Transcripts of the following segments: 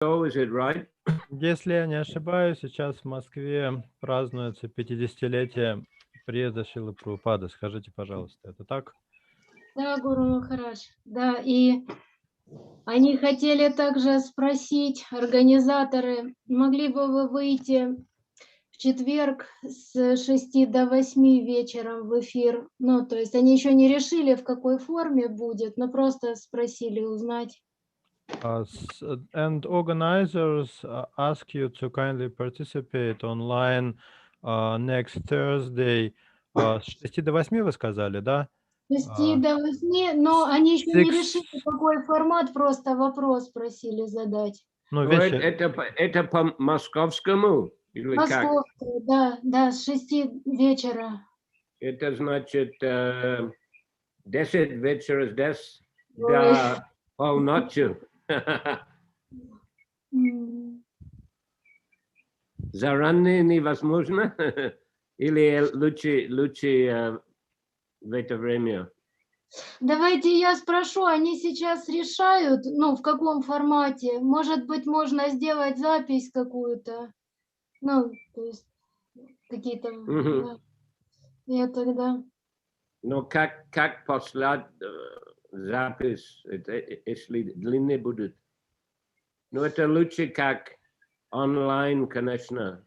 is it right? Если я не ошибаюсь, сейчас в Москве празднуется 50-летие приезда Шрилы Прабхупады. Скажите, пожалуйста, это так? Да, Гуру Махарадж. Да, и они хотели также спросить, организаторы, могли бы вы выйти в четверг с 6 до 8 вечером в эфир? Ну, то есть они еще не решили, в какой форме будет, но просто спросили узнать. And organizers ask you to kindly participate online next Thursday. С 6 до 8 вы сказали, да? С 6 до 8, но они еще не решили, какой формат, просто вопрос просили задать. Ну, это по московскому? Или Московскому, да, да, с 6 вечера. Это значит 10 вечера здесь до полночи. Заранее невозможно? Или лучше в это время? Давайте я спрошу, они сейчас решают, ну, в каком формате? Может быть, можно сделать запись какую-то? Ну, то есть какие-то... Да. Я тогда... Но как послать запись, если длиннее будет? Ну, это лучше как онлайн, конечно.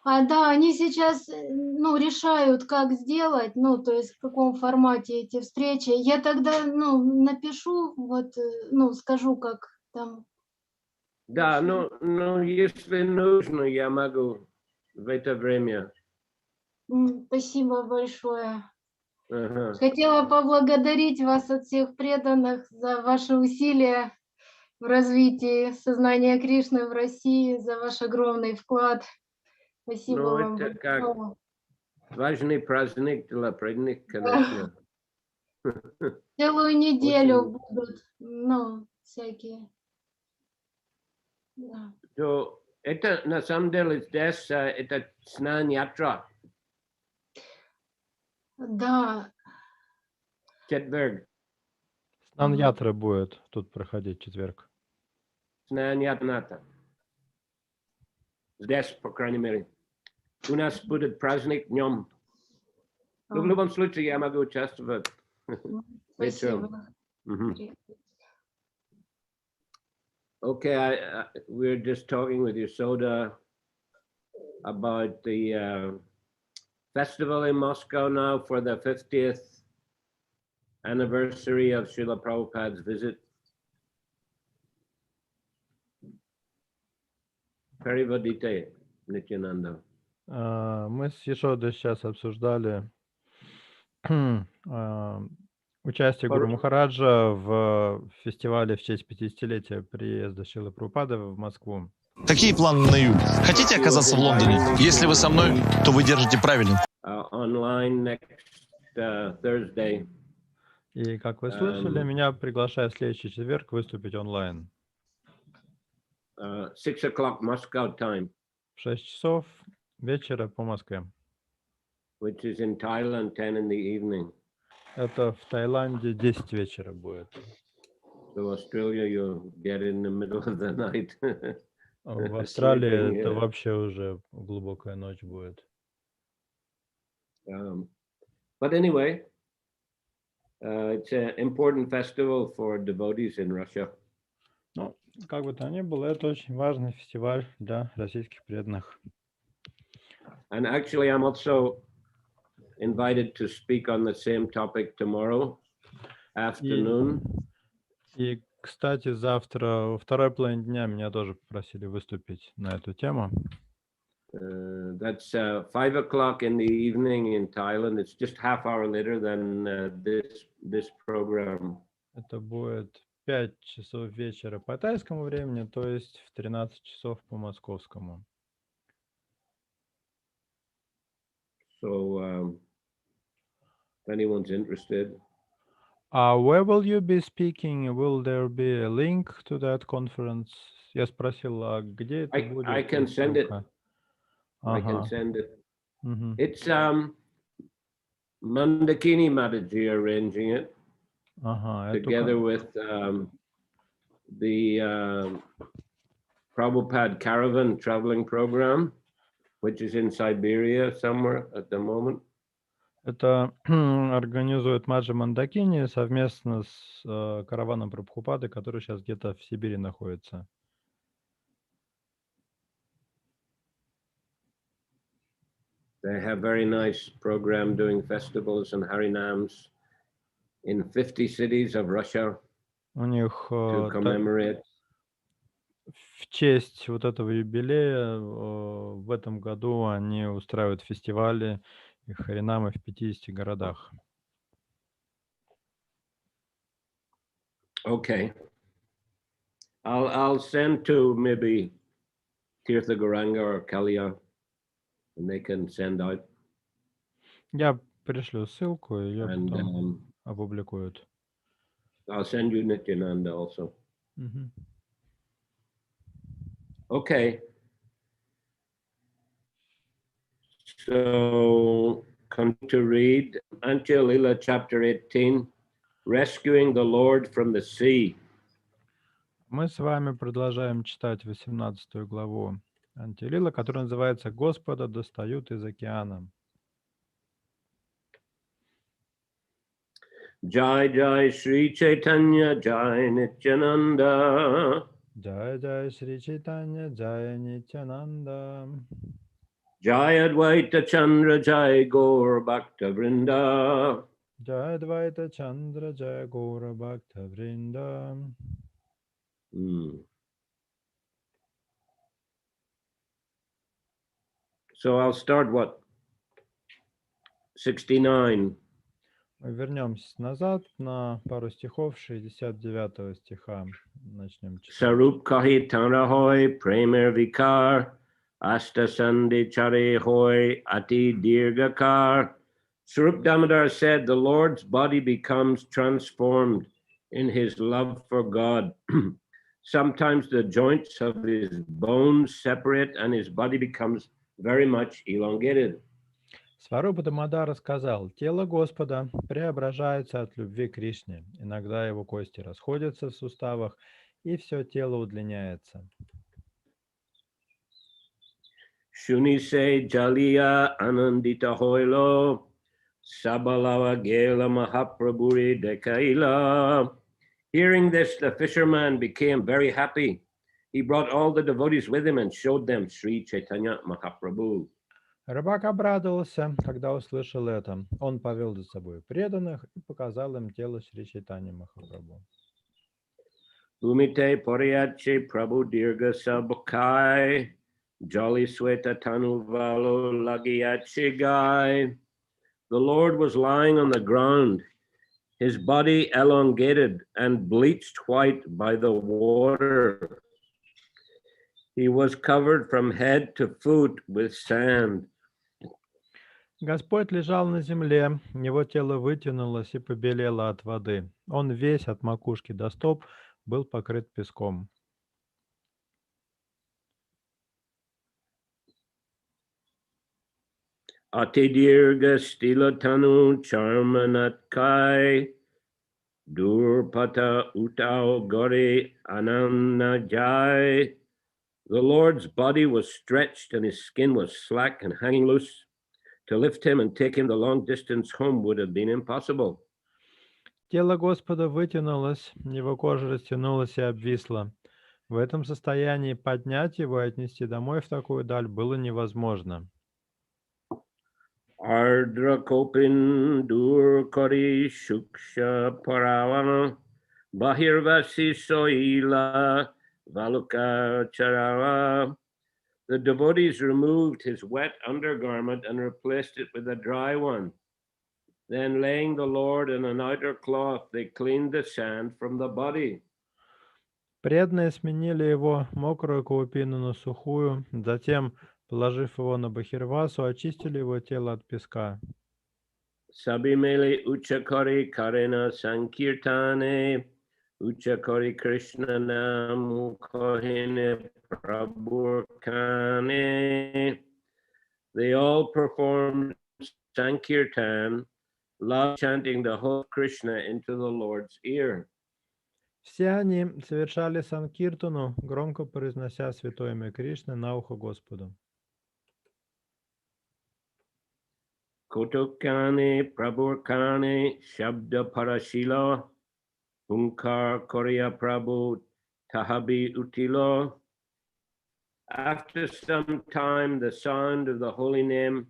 Да, они сейчас, ну, решают, как сделать, ну, то есть в каком формате эти встречи. Я тогда, ну, напишу, вот, ну, скажу, как там. Да, но если нужно, я могу в это время. Спасибо большое. Ага. Хотела поблагодарить вас от всех преданных за ваши усилия в развитии сознания Кришны в России, за ваш огромный вклад. Спасибо вам Это как большое. важный праздник для преданных, конечно. Целую неделю будут, ну, всякие. Да. То это на самом деле здесь это снан-ятра. Да. Четверг. Снан-ятра будет тут проходить в четверг. Снан-ятната. Здесь, по крайней мере. У нас будет праздник днем. Но в любом случае я могу участвовать вечером. Okay, we're just talking with Yasoda about the festival in Moscow now for the 50th anniversary of Srila Prabhupada's visit. Perivadite, Nityananda. Мы с Яшодой сейчас обсуждали участие Гуру Махараджа в фестивале в честь 50-летия приезда Шрилы Прабхупады в Москву. Какие планы на июнь? Хотите оказаться в Лондоне? Если вы со мной, то вы держите правильно. Online next Thursday. И как вы слышали, меня приглашают в следующий четверг выступить онлайн. 6 o'clock Moscow time. В 6 часов вечера по Москве. Which is in Thailand 10 in the evening. Это в Таиланде 10 вечера будет. So Australia, you'll get in the middle of the night. В Австралии это вообще уже глубокая ночь будет. But anyway, it's an important festival for devotees in Russia. Ну, как бы то ни было, это очень важный фестиваль для российских преданных. And actually, I'm also invited to speak on the same topic tomorrow afternoon. И кстати, завтра во второй половине дня меня тоже попросили выступить на эту тему. That's 5 o'clock in the evening in Thailand. It's just half hour later than this program. Это будет 5 часов вечера по тайскому времени, то есть в 13 часов по московскому. So, if anyone's interested. Where will you be speaking? Will there be a link to that conference? Я спросил, а где это будет? I can send it. I can send it. It's Mandakini Mataji arranging it together with the Prabhupada caravan traveling program, which is in Siberia somewhere at the moment. Это организует Маджа Мандакини совместно с караваном Прабхупады, который сейчас где-то в Сибири находится. They have very nice program doing festivals and Harinams in 50 cities of Russia У них to commemorate. в честь вот этого юбилея в этом году они устраивают фестивали и харинамы в 50 городах. Okay. I'll send to maybe Tirtha Gauranga or Kalya, and they can send out. Я пришлю ссылку, и ее And потом опубликуют. I'll send you Nityananda also. Мгм. Okay. So come to read Antya Lila chapter 18, Rescuing the Lord from the Sea. Мы с вами продолжаем читать 18 главу Антилила, которая называется «Господа достают из океана». Jai Jai Sri Chaitanya Jai Nityananda. Джай Джай Шри Чайтанья, Джай Нитянанда. Jai Advaita Chandra Jai Gaur Bhakta Vrinda. Джай Двайта Чандра, Джай Гора Бхакта Вринда. So I'll start what? 69. Мы вернемся назад на пару стихов 69 стиха. Начнем читать. Sarup Kahi Tara Hoy Premer Vikar Asta Sandi Chare Hoy Ati Dirgakar. Sarup Damodar said, the Lord's body becomes transformed in his love for God. Sometimes the joints of his bones separate and his body becomes very much elongated. Сварупа Дамодара сказал: тело Господа преображается от любви к Кришне. Иногда его кости расходятся в суставах, и все тело удлиняется. Shuni se Jaliya Anandita Hoilo Sabalava Gela Mahaprabhuri Dekaila. Hearing this, the fisherman became very happy. He brought all the devotees with him and showed them Sri Chaitanya Mahaprabhu. Рыбак обрадовался, когда услышал это. Он повел за собой преданных и показал им тело Шри Чайтаньи Махапрабху. Umite Poriyache Prabhu Dirga Sabkai Jolly Sweta Tanu Valo Lagiyache Gai. The Lord was lying on the ground, his body elongated and bleached white by the water. He was covered from head to foot with sand. Господь лежал на земле, его тело вытянулось и побелело от воды. Он весь от макушки до стоп был покрыт песком. Atidirga Stilatanu Charmanatkai Durpata Utao Gori Ananajai. The Lord's body was stretched and his skin was slack and hanging loose. To lift him and take him the long distance home would have been impossible. Тело Господа вытянулось, его кожа растянулась и обвисла. В этом состоянии поднять его и отнести домой в такую даль было невозможно. Ardra Kopin Dur Kori Shuksha Paravana Bahirvasi Soila Valuka Charava. The devotees removed his wet undergarment and replaced it with a dry one. Then, laying the Lord in an outer cloth, they cleaned the sand from the body. Преданные сменили его мокрую каупину на сухую, затем, положив его на бахирвасу, очистили его тело от песка. Sabimeli Uchakari Karena Sankirtane Uchakari Krishna Namukohine Prabhurkane. They all performed Sankirtan, loud chanting the whole Krishna into the Lord's ear. Все они совершали санкиртану, громко произнося святое имя Кришны на ухо Господу. Kotokane Prabhurkane Shabda Parashila Hunkar Korea Prabhu Tahabi Utilo. After some time, the sound of the holy name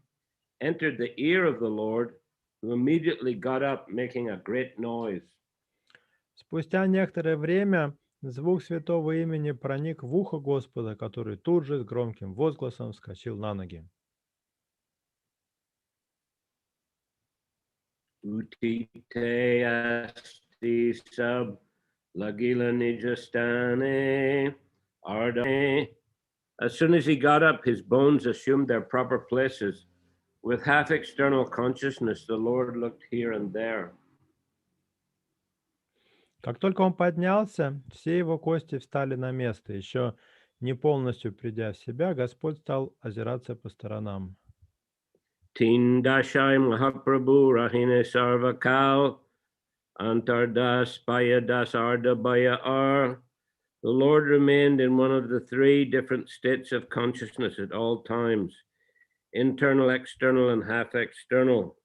entered the ear of the Lord, who immediately got up, making a great noise. Спустя некоторое время звук святого имени проник в ухо Господа, который тут же с громким возгласом вскочил на ноги. Utite asti sab lagila nijastane ardane. As soon as he got up, his bones assumed their proper places. With half external consciousness, the Lord looked here and there. Как только он поднялся, все его кости встали на место. Еще не полностью придя в себя, Господь стал озираться по сторонам. Tindashai Mahaprabhu Rahine Sarvakal Antardas Bayadas Arda Baya Ar. The Lord remained in one of the three different states of consciousness at all times, internal, external, and half external.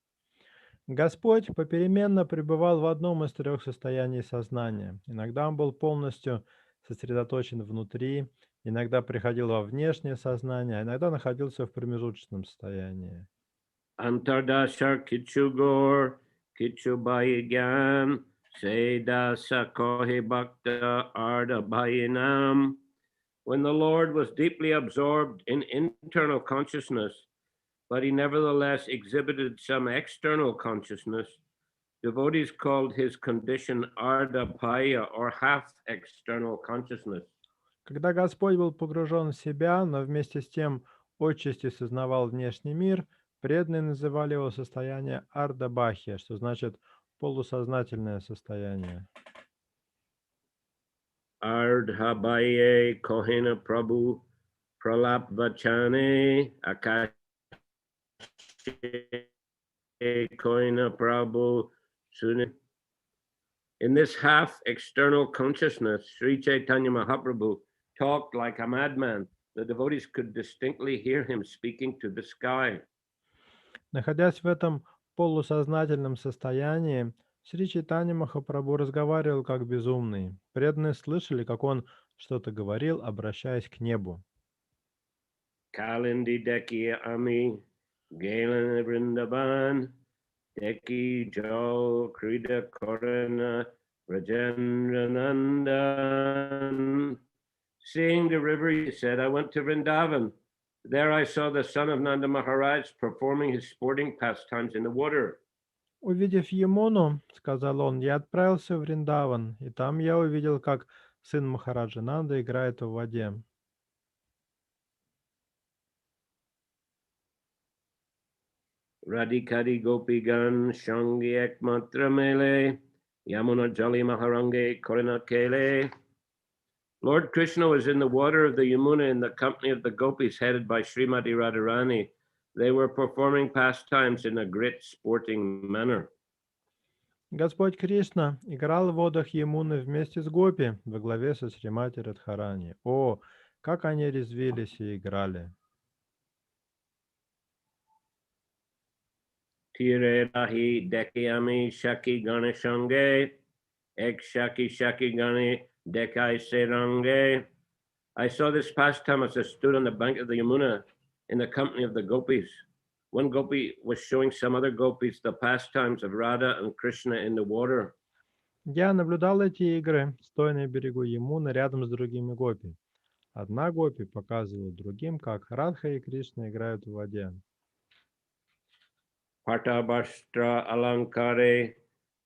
Господь попеременно пребывал в одном из трех состояний сознания. Иногда он был полностью сосредоточен внутри, иногда приходил во внешнее сознание, а иногда находился в промежуточном состоянии. Antardashar Kichugor Kichubayigyan Seda Sakohi Bhakta Arda Bayinam. When the Lord was deeply absorbed in internal consciousness, but he nevertheless exhibited some external consciousness, devotees called his condition Ardapaya, or half external consciousness. Когда Господь был погружен в себя, но вместе с тем отчасти сознавал внешний мир, преданные называли его состояние ардабахия, что значит полусознательное состояние. Ardhabaye Kohena Prabhu Pralap Vachane Akash Kohena Prabhu Suni. In this half external consciousness, Sri Chaitanya Mahaprabhu talked like a madman. The devotees could distinctly hear him speaking to the sky. Находясь в этом полусознательном состоянии, Сри Чайтанья Махапрабху разговаривал как безумный. Преданные слышали, как он что-то говорил, обращаясь к небу. Kalindi Deki Ami Galen Vrindavan Deki Jo Krida Korana Rajendranandan. Seeing the river, he said, I went to Vrindavan. There I saw the son of Nanda Maharaj performing his sporting pastimes in the water. Увидев Ямуну, сказал он, я отправился в Вриндаван, и там я увидел, как сын Махараджа Нанда играет в воде. Radhikari Gopigan Shangi Ekmatra Mele Yamuna Jali Maharange Korina Kele. Lord Krishna was in the water of the Yamuna in the company of the gopis headed by Srimati Radharani. They were performing pastimes in a great sporting manner. Господь Кришна играл в водах Ямуны вместе с гопи во главе со Шримати Радхарани. О, как они резвились и играли! Tire Rahi Dekiami Shaki Ganeshange Ek Shaki Shaki Gane Dekai Serange. I saw this pastime as I stood on the bank of the Yamuna in the company of the gopis. One gopi was showing some other gopis the pastimes of Radha and Krishna in the water. Я наблюдал эти игры, стоя на берегу Ямуны рядом с другими гопи. Одна гопи показывала другим, как Радха и Кришна играют в воде. Partabhastra Alankare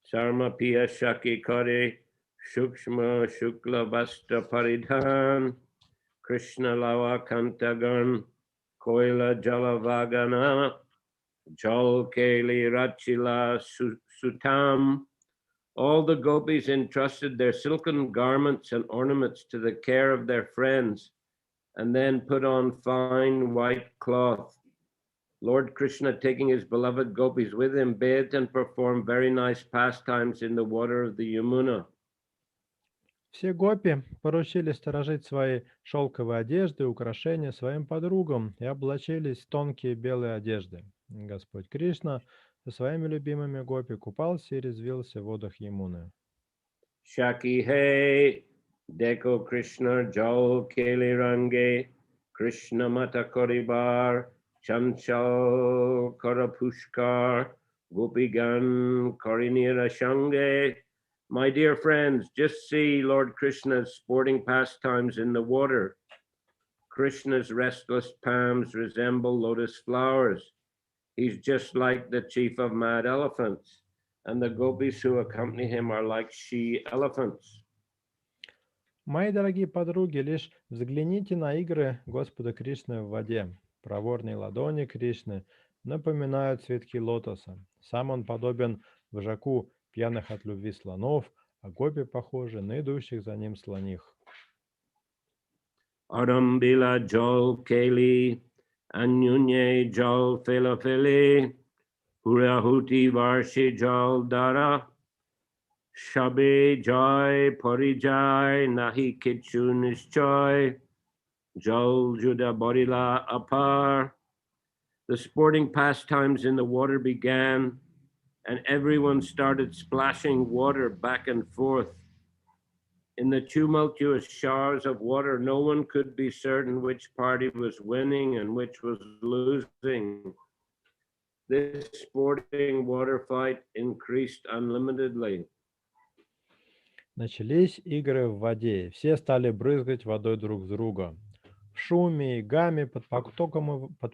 Sarma Piya Shaki Kare Shukshma Shukla Vastra Paridhan Krishna Lava Kantagan Koila Jalavagana Jal Keli Rachila Sutam. All the gopis entrusted their silken garments and ornaments to the care of their friends and then put on fine white cloth. Lord Krishna, taking his beloved gopis with him, bathed and performed very nice pastimes in the water of the Yamuna. Все гопи поручили сторожить свои шелковые одежды и украшения своим подругам и облачились в тонкие белые одежды. Господь Кришна со своими любимыми гопи купался и резвился в водах Ямуны. Shaki he deko Krishna jal keli range Krishna mata koribar chanchal karapushkar gopigan karinira shange. My dear friends, just see Lord Krishna's sporting pastimes in the water. Krishna's restless palms resemble lotus flowers. He's just like the chief of mad elephants, and the gopis who accompany him are like she-elephants. Мои дорогие подруги, лишь взгляните на игры Господа Кришны в воде. Проворные ладони Кришны напоминают цветки лотоса. Сам он подобен вожаку пьяных от любви слонов, а гопи похожи на идущих за ним слоних. Arambila jol keli, anyunye jol felafeli, hurahuti varshi jol dara, shabe jai parijai nahi kichu nishchai, jol juda borila apar. The sporting pastimes in the water began, and everyone started splashing water back and forth. In the tumultuous showers of water, no one could be certain which party was winning and which was losing. This sporting water fight increased unlimitedly. Начались игры в воде, и все стали брызгать водой друг в друга. В шуме и гаме под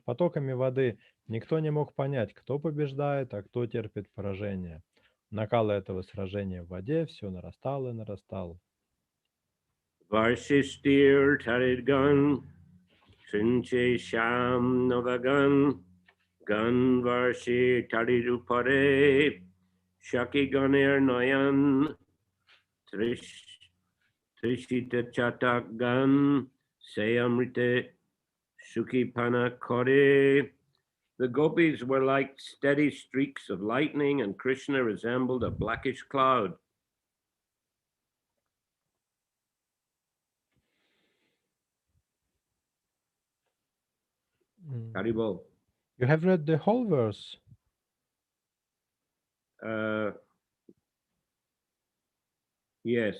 потоками воды никто не мог понять, кто побеждает, а кто терпит поражение. Накал этого сражения в воде все нарастал и нарастал. Varshistir tarid gun, Trinche sham navagan, gun varshi tarid upare, Shaki ganer noyan, Trishita chatak gun, Sayamrite Sukipana kore. The gopis were like steady streaks of lightning, and Krishna resembled a blackish cloud. Haribol. You have read the whole verse? Yes.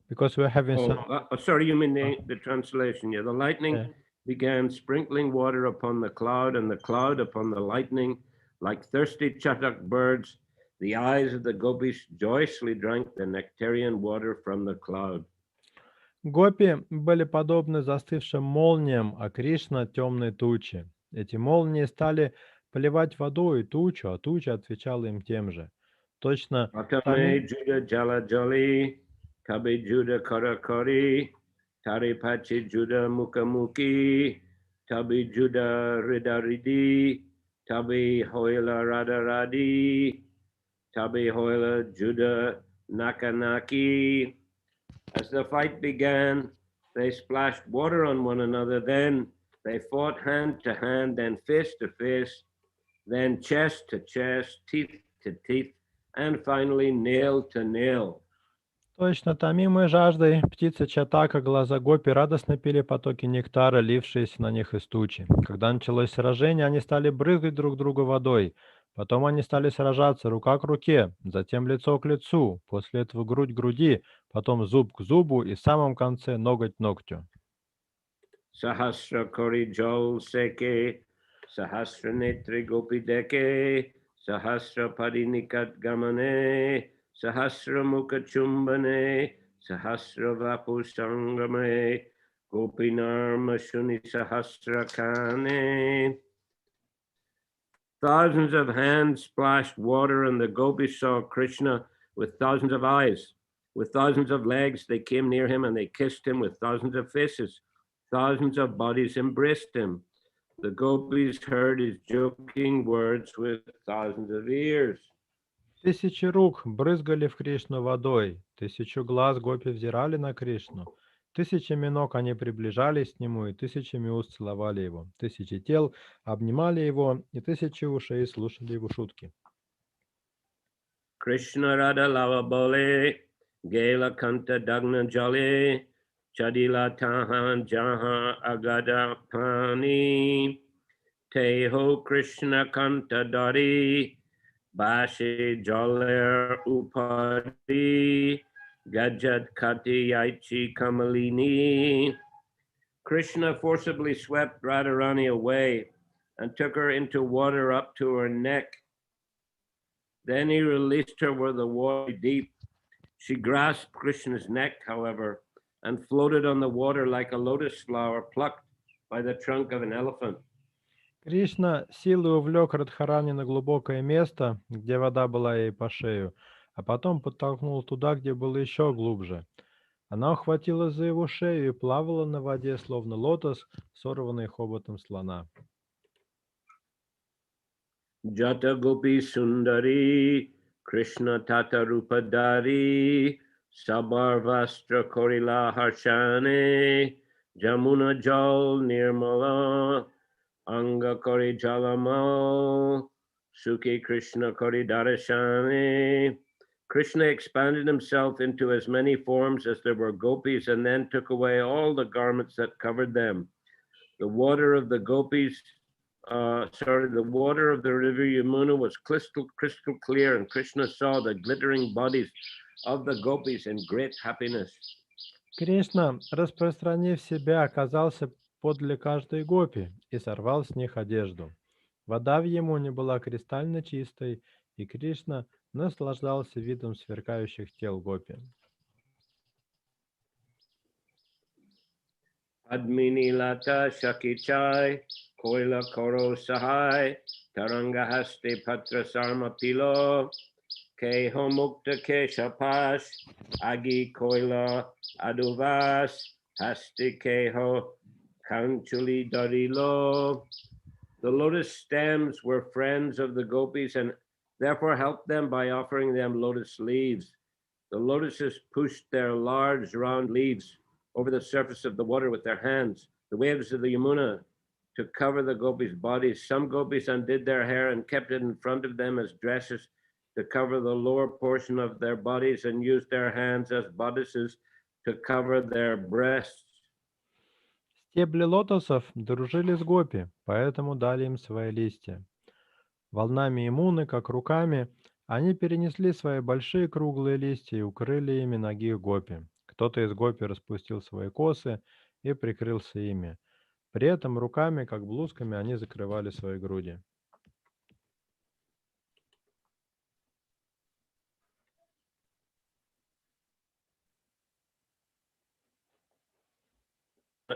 Because we're having some... sorry, you mean the translation. Yeah, the lightning began sprinkling water upon the cloud, and the cloud upon the lightning, like thirsty chatak birds. The eyes of the gopis joyously drank the nectarian water from the cloud. Гопи были подобны застывшим молниям, а Кришна — темной туче. Эти молнии стали поливать водой тучу, а туча отвечала им тем же. Точно Atame Juda Jala Jali, Kabe Juda Karakari, Taripachi Juda Mukamuki, Tabi Juda Ridaridi, Tabi Hoila Radaradi, Tabi Hoila Juda Nakanaki. As the fight began, they splashed water on one another. Then they fought hand to hand, then fist to fist, then chest to chest, teeth to teeth, and finally nail to nail. Точно томимой жаждой птицы Чатака глаза гопи радостно пили потоки нектара, лившиеся на них из тучи. Когда началось сражение, они стали брызгать друг друга водой. Потом они стали сражаться рука к руке, затем лицо к лицу, после этого грудь к груди, потом зуб к зубу и в самом конце ноготь к ногтю. Sahasra kori jol seke, sahasra netri gopi deke, sahasra padinikat gamane, sahasra mukha chumbane, sahasra vapu sangame, gopinarma shuni sahasra kane. Thousands of hands splashed water, and the gopis saw Krishna with thousands of eyes. With thousands of legs, they came near him and they kissed him. With thousands of faces, thousands of bodies embraced him. The gopis heard his joking words with thousands of ears. Тысячи рук брызгали в Кришну водой, тысячу глаз гопи взирали на Кришну. Тысячами ног они приближались к нему, и тысячами уст целовали его. Тысячи тел обнимали его, и тысячи ушей слушали его шутки. Krishna Radha Lava Bole, Gela Kanta Dagna Jale, Chadila Tahan Jaha Agada Pani, Teho Krishna Kanta Dari, Bashi Jaler Upadi, Gajat Kati Yaichi Kamalini. Krishna forcibly swept Radharani away and took her into water up to her neck. Then he released her where the water was deep. She grasped Krishna's neck, however, and floated on the water like a lotus flower plucked by the trunk of an elephant. Кришна силой увлек Радхарани на глубокое место, где вода была ей по шею, а потом подтолкнул туда, где было еще глубже. Она ухватилась за его шею и плавала на воде, словно лотос, сорванный хоботом слона. Jata Gopi Sundari, Krishna Tata Rupadari, Sabarvastra Korila Harshane, Jamuna Jal Nirmala, Anga Kori Jalamal, Suki Krishna Kori Darashane. Krishna expanded himself into as many forms as there were gopis and then took away all the garments that covered them. The water of the gopis, the water of the river Yamuna was crystal clear, and Krishna saw the glittering bodies of the gopis in great happiness. Кришна, распространив себя, оказался подле каждой гопи и сорвал с них одежду. Вода в Ямуне была кристально чистой, и Кришна наслаждался видом сверкающих тел гопи. Admini Lata Shakichai, Koila Koro Sahai, Taranga Haste Patra Sarma Pilo, Ke Homukta Keshapash, Agi Koila Aduvas, Haste Keho Kanchuli Darilo. The lotus stems were friends of the gopis and therefore helped them by offering them lotus leaves. The lotuses pushed their large round leaves over the surface of the water with their hands, the waves of the Yamuna, to cover the gopis' bodies. Some gopis undid their hair and kept it in front of them as dresses to cover the lower portion of their bodies and used their hands as bodices to cover their breasts. Стебли лотосов дружили с гопи, поэтому дали им свои листья. Волнами Ямуны, как руками, они перенесли свои большие круглые листья и укрыли ими ноги гопи. Кто-то из гопи распустил свои косы и прикрылся ими. При этом руками, как блузками, они закрывали свои груди.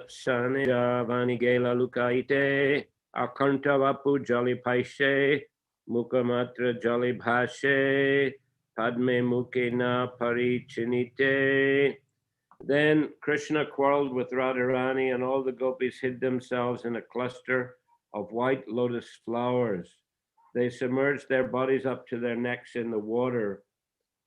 Sanida Vanigela Lukaite, Akantavapu Jali Paishe, Mukamatra Jali Bhashe, Padme Mukena Parichinite. Then Krishna quarreled with Radharani, and all the gopis hid themselves in a cluster of white lotus flowers. They submerged their bodies up to their necks in the water.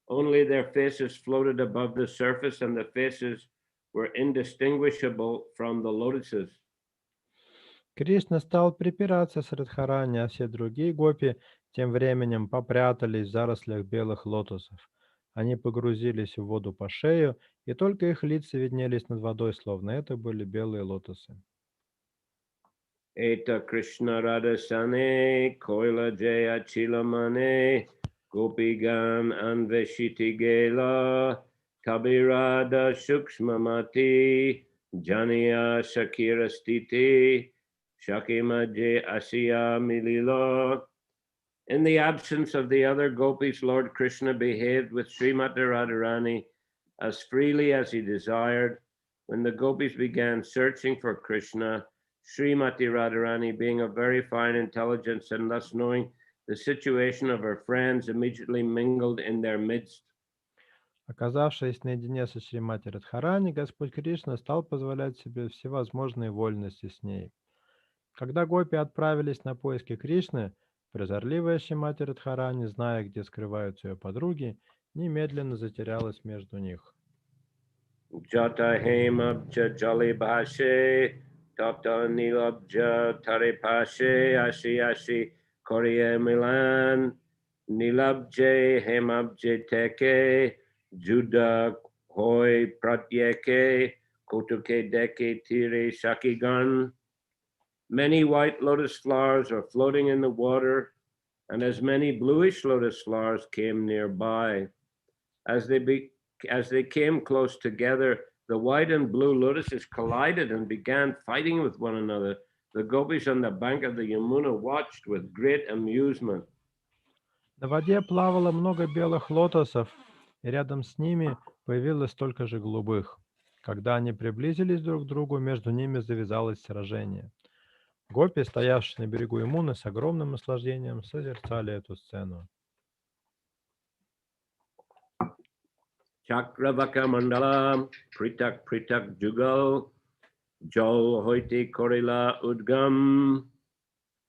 Only their faces floated above the surface, and the faces were indistinguishable from the lotuses. Кришна стал припираться с Радхарани, а все другие гопи тем временем попрятались в зарослях белых лотосов. Они погрузились в воду по шею, и только их лица виднелись над водой, словно это были белые лотосы. Eta Krishna Radhasane, Koila Jaya Chilamane, Gopigan Anveshiti Gela, Tabirada Shukshmamati, Janiya Shakira Stiti, Shakimaje Asiya Milila. In the absence of the other gopis, Lord Krishna behaved with Srimati Radharani as freely as he desired. When the gopis began searching for Krishna, Srimati Radharani, being of very fine intelligence and thus knowing the situation of her friends, immediately mingled in their midst. Оказавшись наедине со Шримати Радхарани, Господь Кришна стал позволять себе всевозможные вольности с ней. Когда гопи отправились на поиски Кришны, прозорливая Шримати Радхарани, зная, где скрываются ее подруги, немедленно затерялась между них. Jata Hemabja Jali Bhashe, Tata Nilabja Taripashe, Ashi Ashi Koriya Milan, Nilabje Hemabje Teke, Juda hoi pratyeke kotoke deke tire shakigan. Many white lotus flowers are floating in the water, and as many bluish lotus flowers came nearby. As they came close together, the white and blue lotuses collided and began fighting with one another. The gopis on the bank of the Yamuna watched with great amusement. На воде плавало много белых лотосов, и рядом с ними появилось столько же голубых. Когда они приблизились друг к другу, между ними завязалось сражение. Гопи, стоявшие на берегу Ямуны, с огромным наслаждением созерцали эту сцену. Chakravaka mandala pritak pritak jugal jol hoite korila udgam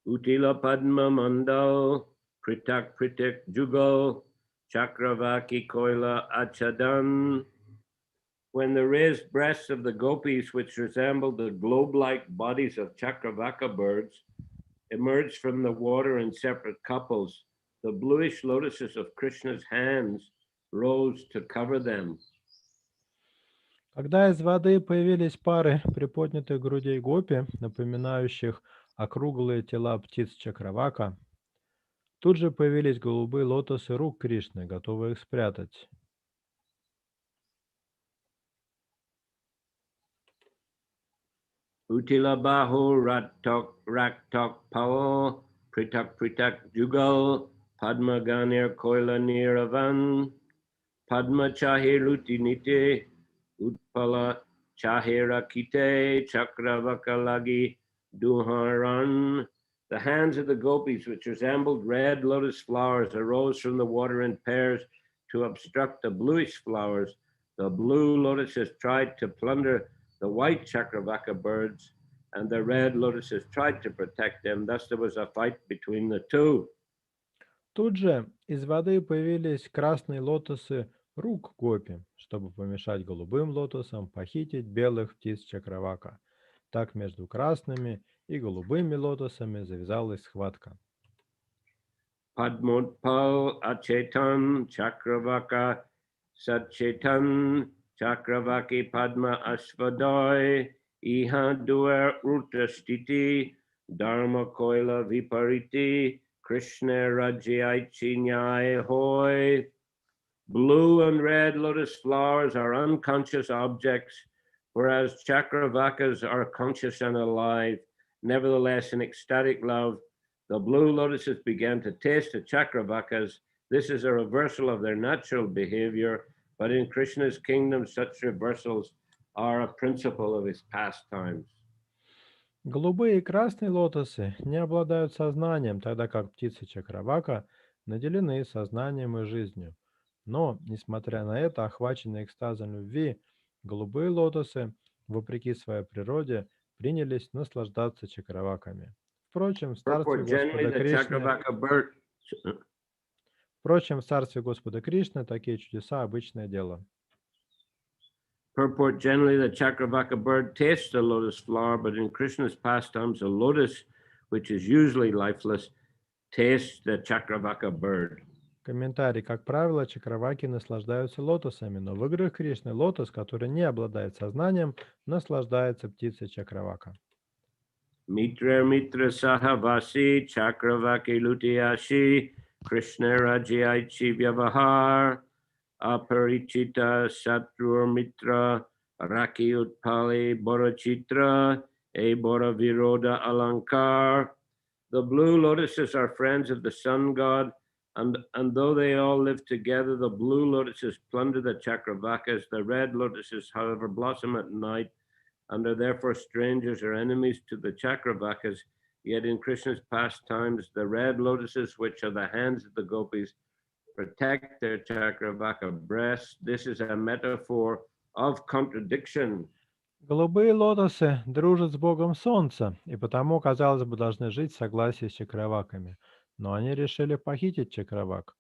utila padma mandal pritak pritak jugal chakravaki koila achadan. When the raised breasts of the gopis, which resembled the globe-like bodies of Chakravaka birds, emerged from the water in separate couples, the bluish lotuses of Krishna's hands rose to cover them. Когда из воды появились пары приподнятых грудей гопи, напоминающих округлые тела птиц Чакравака, тут же появились голубые лотосы рук Кришны, готовые их спрятать. Utila bahu raktok pao pritak pritak jugal padma ganir koila niravan padma chahe lutinite utpala chahe rakite chakravaka lagi duharan. The hands of the gopis, which resembled red lotus flowers, arose from the water in pairs to obstruct the bluish flowers. The blue lotuses tried to plunder the white Chakravaka birds, and the red lotuses tried to protect them. Thus there was a fight between the two. Тут же из воды появились красные лотосы рук гопи, чтобы помешать голубым лотосам похитить белых птиц Чакравака. Так между красными и голубыми лотосами завязалась схватка. Padmotpal achetan Chakravaka satchetan Chakravaki Padma Ashvadoy Iha Duer Urtashtiti Dharma Koila Vipariti Krishna Rajyai Chinyai Hoy. Blue and red lotus flowers are unconscious objects, whereas Chakravakas are conscious and alive. Nevertheless, in ecstatic love, the blue lotuses began to taste the Chakravakas. This is a reversal of their natural behavior, but in Krishna's kingdom, such reversals are a principle of his pastimes. Голубые и красные лотосы не обладают сознанием, тогда как птицы Чакравака наделены сознанием и жизнью. Но, несмотря на это, охваченные экстазом любви, голубые лотосы, вопреки своей природе, принялись наслаждаться Чакраваками. Впрочем, в царстве Господа Кришны такие чудеса обычное дело. Purport: generally, the Chakravaka bird tastes the lotus flower, but in Krishna's pastimes, a lotus, which is usually lifeless, tastes the Chakravaka bird. Комментарий. Как правило, Чакраваки наслаждаются лотосами, но в играх Кришны лотос, который не обладает сознанием, наслаждается птицей Чакравака. Mitra Mitra Sahavasi Chakravaki Lutiyashi Krishna Rajyaichi Vyavahar Aparichita Satrur Mitra Raki Utpali Borachitra E Bora Viroda Alankar. The blue lotuses are friends of the sun god, and though they all live together, the blue lotuses plunder the Chakravakas. The red lotuses, however, blossom at night and are therefore strangers or enemies to the Chakravakas. Yet in Krishna's pastimes, the red lotuses, which are the hands of the gopis, protect their Chakravaka breasts. This is a metaphor of contradiction. Голубые лотосы дружат с богом солнца, и потому, казалось бы, должны жить в согласии с Чакраваками. Но они решили похитить Чакравак.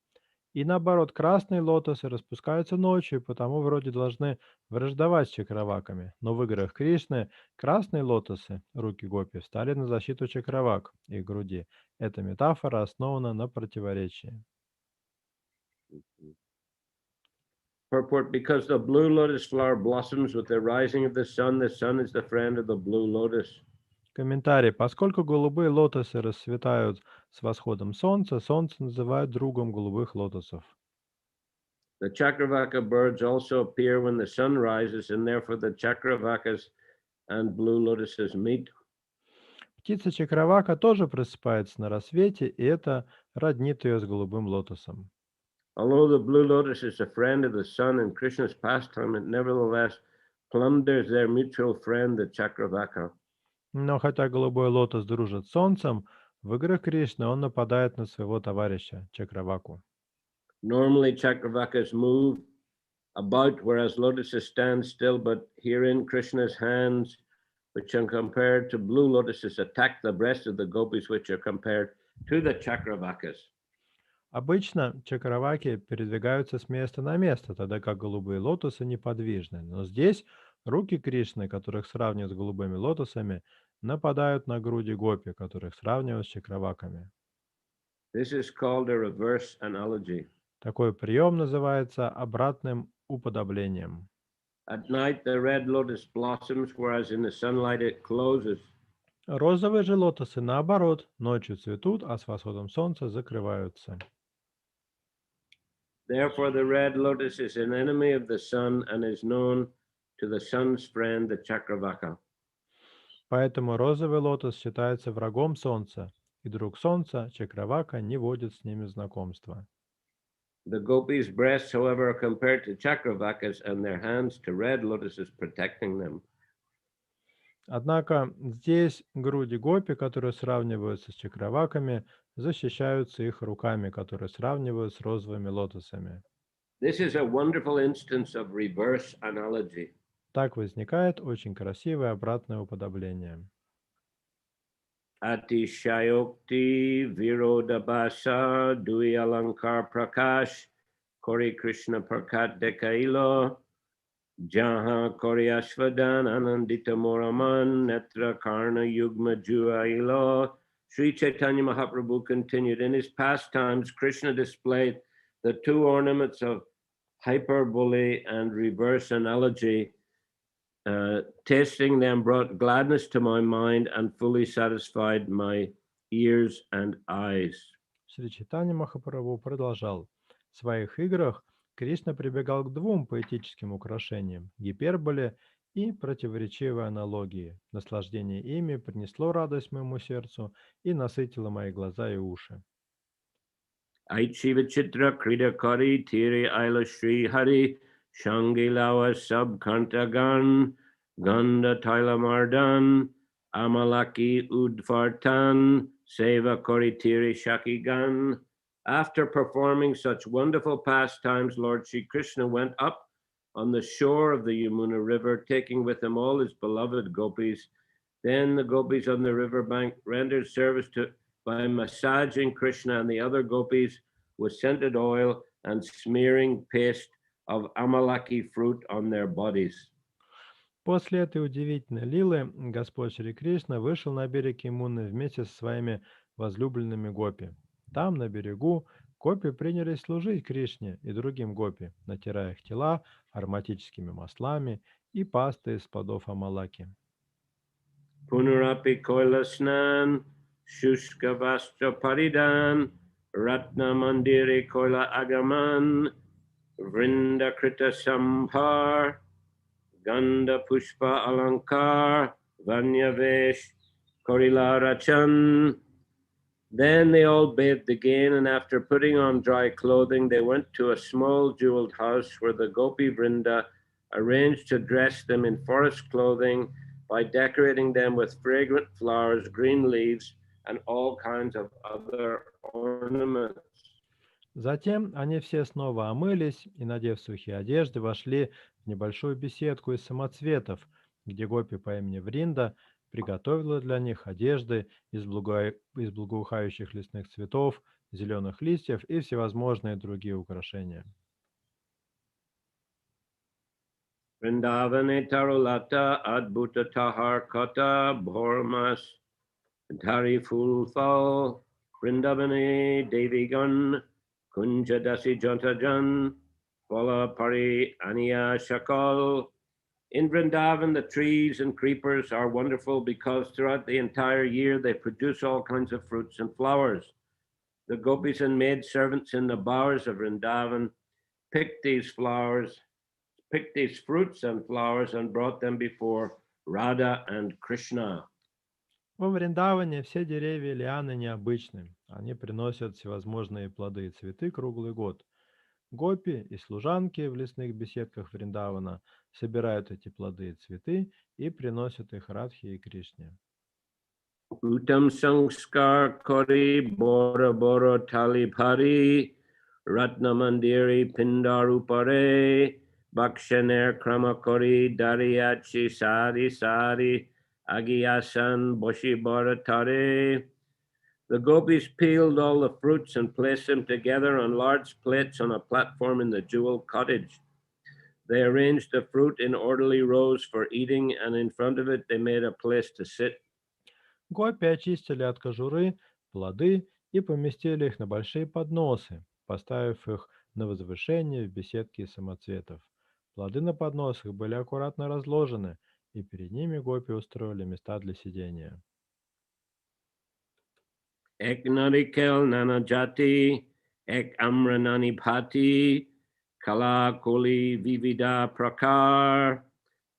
И наоборот, красные лотосы распускаются ночью, и потому вроде должны враждовать с Чакраваками. Но в играх Кришны красные лотосы, руки гопи, встали на защиту Чакравак, их груди. Эта метафора основана на противоречии. Purport, because the blue lotus flower blossoms with the rising of the sun is the friend of the blue lotus. Комментарий. Поскольку голубые лотосы расцветают с восходом солнца, солнце называют другом голубых лотосов. The Chakravaka birds also appear when the sun rises, and therefore the Chakravakas and blue lotuses meet. Птица чакравака тоже просыпается на рассвете, и это роднит ее с голубым лотосом. Although the blue lotus is a friend of the sun in Krishna's pastime, it nevertheless plunders their mutual friend, the Chakravaka. Но хотя голубой лотос дружит с солнцем, в играх Кришны он нападает на своего товарища Чакраваку. Normally, Chakravakas move about, whereas lotuses stand still, but herein Krishna's hands, which are compared to blue lotuses, attack the breast of the gopis, which are compared to the Chakravakas. Обычно чакраваки передвигаются с места на место, тогда как голубые лотосы неподвижны. Но здесь руки Кришны, которых сравнивают с голубыми лотосами, нападают на груди гопи, которых сравнивают с чакраваками. This is called a reverse analogy. Такой прием называется обратным уподоблением. At night, the red lotus blossoms, whereas in the sunlight it closes. Розовые же лотосы, наоборот, ночью цветут, а с восходом солнца закрываются. Therefore, the red lotus is an enemy of the sun and is known to the sun's friend, the Chakravaka. Поэтому розовый лотос считается врагом солнца, и друг солнца, Чакравака, не водит с ними знакомства. The gopis' breasts, however, are compared to Chakravakas and their hands to red lotuses protecting them. Однако здесь груди гопи, которые сравниваются с чакраваками, защищаются их руками, которые сравнивают с розовыми лотосами. This is a wonderful instance of reverse analogy. Так возникает очень красивое обратное уподобление. Atishayokti virodabasa dui alankar prakash kori Krishna prakat dekailo jaha kori ashvadan anandita moraman netra karna yugma juailo. Sri Chaitanya Mahaprabhu continued, in his pastimes Krishna displayed the two ornaments of hyperbole and reverse analogy. Tasting them brought gladness to my mind and fully satisfied my ears and eyes. Шри Чайтанья Махапрабху продолжал. В своих играх Кришна прибегал к двум поэтическим украшениям – гиперболе и противоречивой аналогии. Наслаждение ими принесло радость моему сердцу и насытило мои глаза и уши. Aichiva Chitra Krida Kari Tiri Aila Shri Hari Shangilawa Sab Kantagan Ganda Taila Mardan Amalaki Udvartan Seva Kori Tiri Shakigan. After performing such wonderful pastimes, Lord Shri Krishna went up on the shore of the Yamuna River, taking with him all his beloved gopis. Then the gopis on the riverbank rendered service by massaging Krishna and the other gopis with scented oil and smearing paste of amalaki fruit on their bodies. После этой удивительной лилы Господь Шри Кришна вышел на берег Ямуны вместе со своими возлюбленными гопи. Там, на берегу, гопи принялись служить Кришне и другим гопи, натирая их тела ароматическими маслами и пастой из плодов амалаки. Punarapi koilasnan, shushka vastra paridan, ratna mandiri koila agaman, vrinda krita sampar, ganda pushpa alankar, vanyavesh korila rachan. Then they all bathed again, and after putting on dry clothing, they went to a small jeweled house where the Gopi Vrinda arranged to dress them in forest clothing by decorating them with fragrant flowers, green leaves, and all kinds of other ornaments. Затем они все снова омылись и, надев сухие одежды, вошли в небольшую беседку из самоцветов, где гопи по имени Вринда приготовила для них одежды из благоухающих лесных цветов, зеленых листьев и всевозможные другие украшения. Vrindavane tarulata adbhuta tahar kata bhormas dhari phul fal Vrindavane devigan kunja dasi jantajan Phala Pari Aniya Shakal. In Vrindavan, the trees and creepers are wonderful because throughout the entire year they produce all kinds of fruits and flowers. The gopis and maid servants in the bowers of Vrindavan picked these fruits and flowers and brought them before Radha and Krishna. Во Вриндаване все деревья и лианы необычны. Они приносят всевозможные плоды и цветы круглый год. Гопи и служанки в лесных беседках Вриндавана собирают эти плоды и цветы и приносят их Радхе и Кришне. Uttam Sanskar Kori Bora Bora Tali Pari Ratna Mandiri Pindarupare Bakshaner Krama Kori Dariachi Sari Sari Agiyasan Boshi Bharatare. The gopis peeled all the fruits and placed them together on large plates on a platform in the jewel cottage. They arranged the fruit in orderly rows for eating, and in front of it they made a place to sit. Гопи очистили от кожуры плоды и поместили их на большие подносы, поставив их на возвышение в беседке из самоцветов. Плоды на подносах были аккуратно разложены, и перед ними гопи устроили места для сидения. Ek Narikel Nanajati, Ek Amra Nanipati, Kala Koli Vivida Prakar,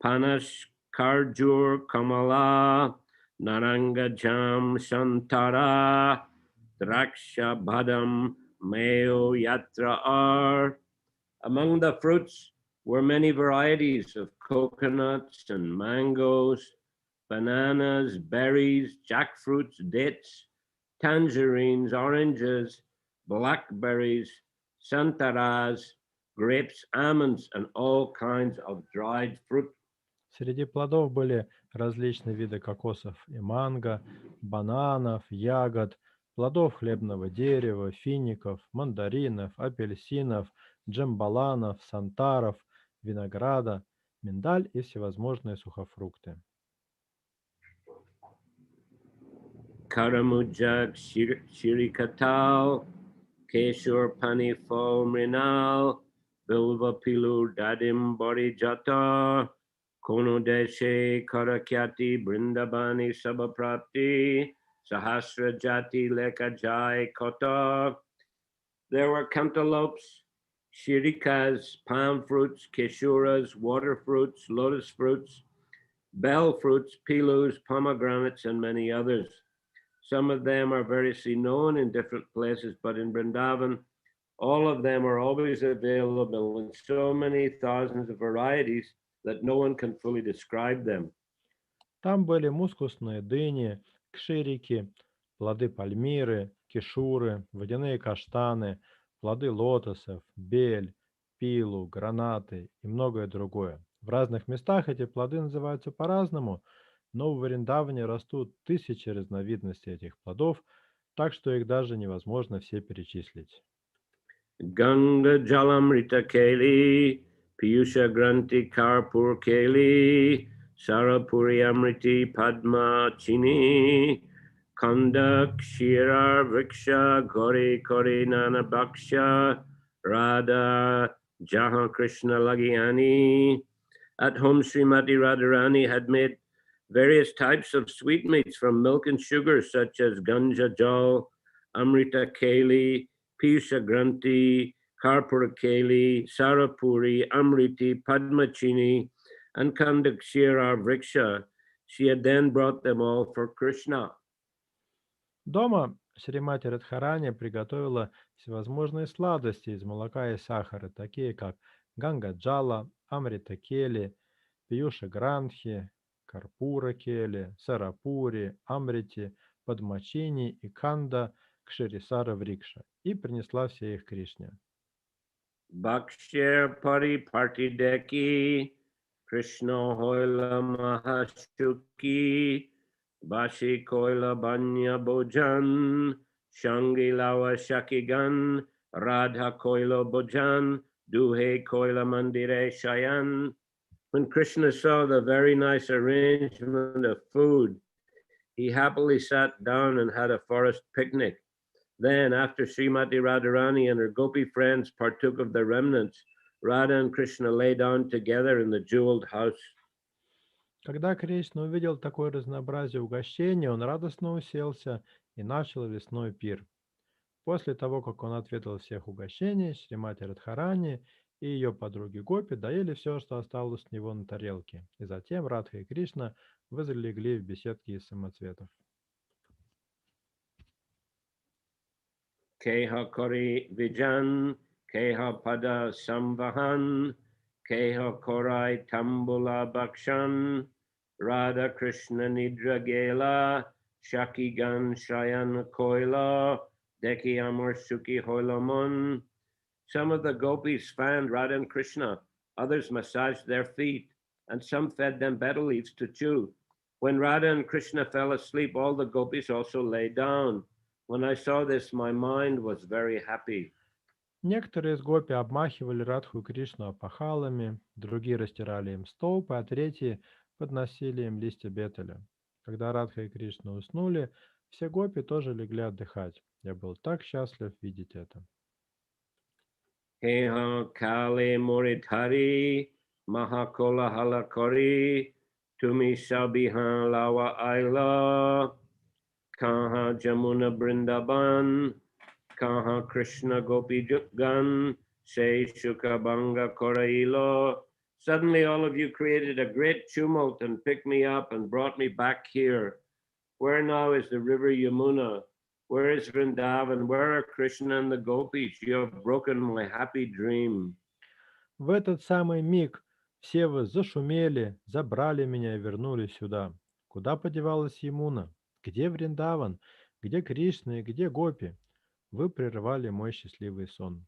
Panas Karjur Kamala, Naranga Jam Shantara, Draksha Badam Meo Yatra Ar. Among the fruits were many varieties of coconuts and mangoes, bananas, berries, jackfruits, dates, tangerines, oranges, blackberries, santaras, grapes, almonds, and all kinds of dried fruit. Среди плодов были различные виды кокосов и манго, бананов, ягод, плодов хлебного дерева, фиников, мандаринов, апельсинов, джембаланов, сантаров, винограда, миндаль и всевозможные сухофрукты. Karamujak Shirikatal, Keshur Panifo Mrinal, Bilva Pilur Dadim Borijata, Kono Deshe Karakyati Brindabani Sabaprapti, Sahasra Jati Lekajai Kota. There were cantaloupes, shirikas, palm fruits, keshuras, water fruits, lotus fruits, bell fruits, pilus, pomegranates, and many others. Some of them are variously known in different places, but in Vrindavan, all of them are always available in so many thousands of varieties that no one can fully describe them. Там были мускусные дыни, кширики, плоды пальмиры, кишуры, водяные каштаны, плоды лотосов, бель, пилу, гранаты и многое другое. В разных местах эти плоды называются по-разному, но в Вриндаване растут тысячи разновидностей этих плодов, так что их даже невозможно все перечислить. Ganga Jalamrita Keli, Piyusha Granti Karpur Keli, Sarapuri Amriti Padma Chini, Kanda Kshira Vriksha Gori Kori Nana Bhaksha, Radha Jahan Krishna Lagiani. At home, Srimati Radharani had made various types of sweetmeats from milk and sugar, such as Ganja Jal, Amrita Keli, Piyusha Granti, Karpura Keli, Sarapuri, Amriti, Padmachini, and Kandakshira Vriksha. She had then brought them all for Krishna. Дома Шримати Радхарани приготовила всевозможные сладости из молока и сахара, такие как гангаджала, амрита кели, пиюша грандхи, карпура кели, сарапури, амрити, падмачини и канда кширисара врикша, и принесла все их Кришне. Bhakshir Pari Partideki, Krishna Hoila Mahashuki, Bashi Koila Banya Bojan, Shangi Lawa Shakigan, Radha Koila Bojan, Duhe Koila Mandire Shayan. When Krishna saw the very nice arrangement of food, he happily sat down and had a forest picnic. Then, after Srimati Radharani and her gopi friends partook of the remnants, Radha and Krishna lay down together in the jeweled house. Когда Кришна увидел такое разнообразие угощений, он радостно уселся и начал лесной пир. После того, как он ответил всех угощений, Шримати Радхарани и ее подруги Гопи доели все, что осталось у него на тарелке, и затем Радха и Кришна возлегли в беседке из самоцветов. Keha kori vijan, keha pada samvahan, keha korai tambula bakshan, Radha Krishna nidra gela, shakigan shayan koila, deki amor suki hoilamon. Some of the gopis fanned Radha and Krishna, others massaged their feet, and some fed them betel leaves to chew. When Radha and Krishna fell asleep, all the gopis also lay down. When I saw this, my mind was very happy. Некоторые из гопи обмахивали Радху и Кришну опахалами, другие растирали им столбы, а третьи подносили им листья бетеля. Когда Радха и Кришна уснули, все гопи тоже легли отдыхать. Я был так счастлив видеть это. Heha kale moritari, mahakola halakori, tumi sabihan lawa aila, kaha jamuna brindaban, kaha Krishna gopi gan, say shukabanga korailo. Suddenly all of you created a great tumult and picked me up and brought me back here. Where now is the river Yamuna? Where is Vrindavan? Where are Krishna and the gopis? You have broken my happy dream. В этот самый миг все вы зашумели, забрали меня и вернули сюда. Куда подевалась Ямуна? Где Вриндаван? Где Кришна и где гопи? Вы прервали мой счастливый сон.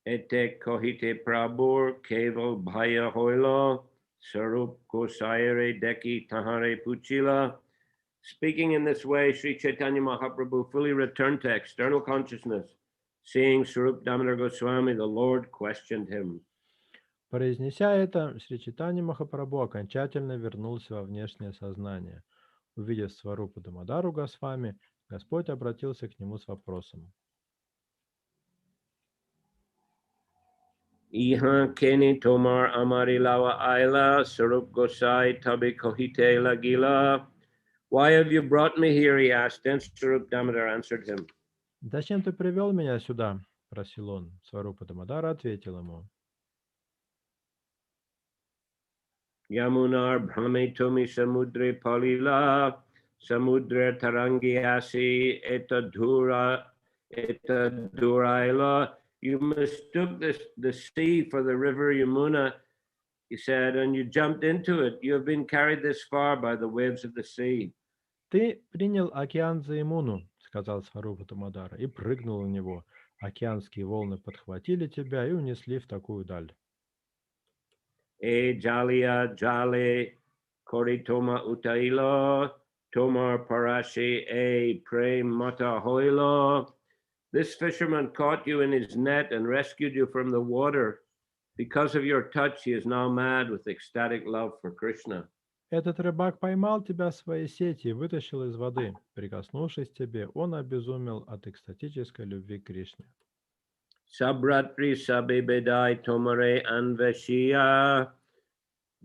Ete kohite prabhur keval bhaya hoilo, sarup kosaire deki tahare puchila. Speaking in this way, Sri Chaitanya Mahaprabhu fully returned to external consciousness. Seeing Sarup Damodar Goswami, the Lord questioned him. Произнеся это, Шри Чайтанья Махапрабху окончательно вернулся во внешнее сознание. Увидев Сварупу Дамодару Госвами, Господь обратился к нему с вопросом. Iha keni tomar amari lawa aila, Sarup Gosai tabi kohite lagila. Why have you brought me here? He asked. And Sarup Damodar answered him. «Зачем ты привел меня сюда?» – просил он. Сварупа Дамодара ответил ему. Yamunar brahme tumi samudre palila, samudre tarangiasi eta duraila. You mistook the sea for the river Yamuna, he said, and you jumped into it. You have been carried this far by the waves of the sea. «Ты принял океан за Ямуну», – сказал Сварупа Дамодара, и прыгнул в него. Океанские волны подхватили тебя и унесли в такую даль. E jalia jale koritoma utailo, tomar parashi e prem mata hoilo. This fisherman caught you in his net and rescued you from the water. Because of your touch, he is now mad with ecstatic love for Krishna. Этот рыбак поймал тебя в свои сети и вытащил из воды. Прикоснувшись к тебе, он обезумел от экстатической любви к Кришне. Sabratri sabibedai tomare anveshia,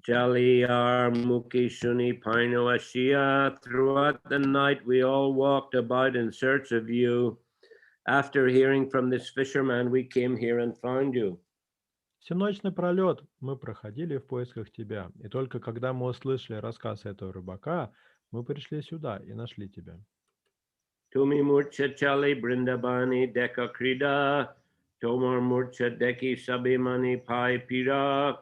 jaliyar mukishuni painoashia. Throughout the night, we all walked about in search of you. After hearing from this fisherman, we came here and found you. Всю ночь напролет мы проходили в поисках тебя, и только когда мы услышали рассказ этого рыбака, мы пришли сюда и нашли тебя. Tumi murcha chali brindabani deka krida, tomar murcha deki sabimani pai pira.